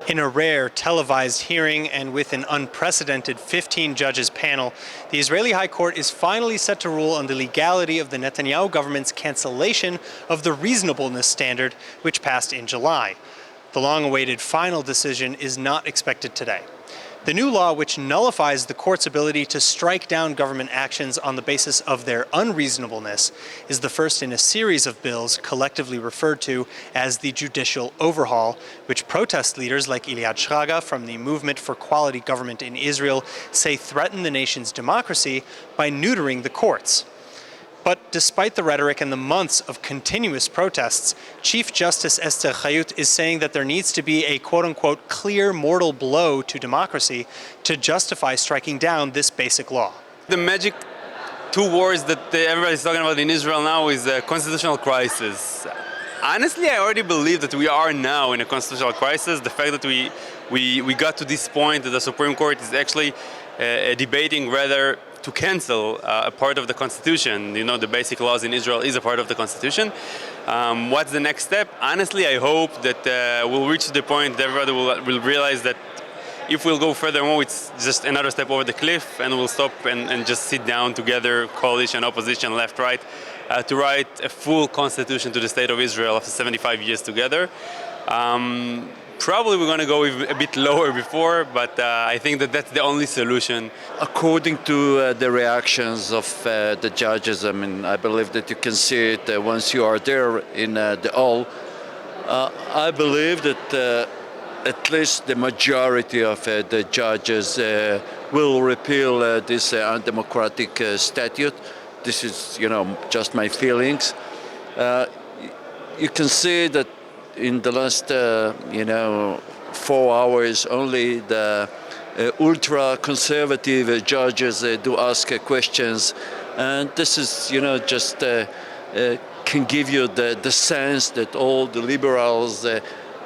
In a rare televised hearing and with an unprecedented 15 judges panel, the Israeli High Court is finally set to rule on the legality of the Netanyahu government's cancellation of the reasonableness standard, which passed in July. The long-awaited final decision is not expected today. The new law, which nullifies the court's ability to strike down government actions on the basis of their unreasonableness, is the first in a series of bills collectively referred to as the judicial overhaul, which protest leaders like Iliad Shraga from the Movement for Quality Government in Israel say threaten the nation's democracy by neutering the courts. But despite the rhetoric and the months of continuous protests, Chief Justice Esther Chayut is saying that there needs to be a quote-unquote clear mortal blow to democracy to justify striking down this basic law. The magic two words that everybody's talking about in Israel now is a constitutional crisis. Honestly, I already believe that we are now in a constitutional crisis. The fact that we got to this point that the Supreme Court is actually debating whether to cancel a part of the Constitution. You know, the basic laws in Israel is a part of the Constitution. What's the next step? Honestly, I hope that we'll reach the point that everybody will realize that if we'll go further more, it's just another step over the cliff, and we'll stop and just sit down together, coalition, opposition, left, right, to write a full constitution to the state of Israel after 75 years together. Probably we're going to go a bit lower before, but I think that that's the only solution. According to the reactions of the judges, I mean, I believe that you can see it once you are there in the hall. I believe that at least the majority of the judges will repeal this undemocratic statute. This is, just my feelings. You can see that in the last, 4 hours, only the ultra-conservative judges do ask questions, and this is, just can give you the sense that all the liberals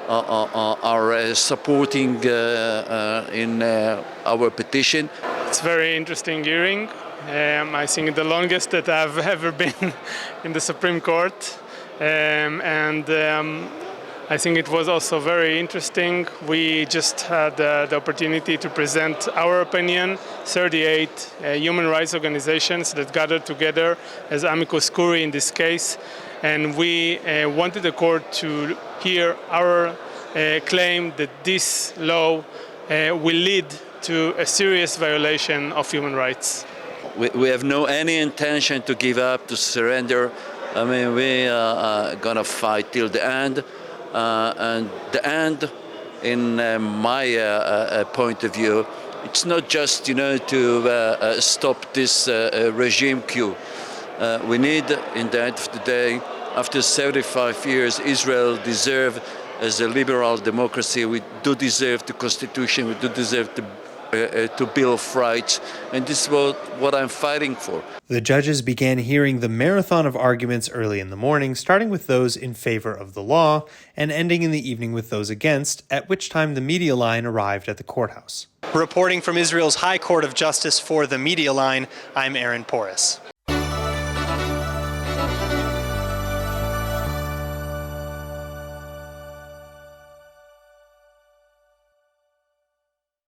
are supporting in our petition. It's a very interesting hearing. I think the longest that I've ever been in the Supreme Court, I think it was also very interesting. We just had the opportunity to present our opinion, 38 human rights organizations that gathered together as amicus curiae in this case, and we wanted the court to hear our claim that this law will lead to a serious violation of human rights. We have no any intention to give up, to surrender. I mean, we are gonna fight till the end. And the end, in my point of view, it's not just, to stop this regime coup. We need, in the end of the day, after 75 years, Israel deserves, as a liberal democracy, we do deserve the Constitution, we do deserve to Bill of Rights, and this is what I'm fighting for. The judges began hearing the marathon of arguments early in the morning, starting with those in favor of the law and ending in the evening with those against, at which time the Media Line arrived at the courthouse. Reporting from Israel's High Court of Justice for the Media Line, I'm Aaron Porras.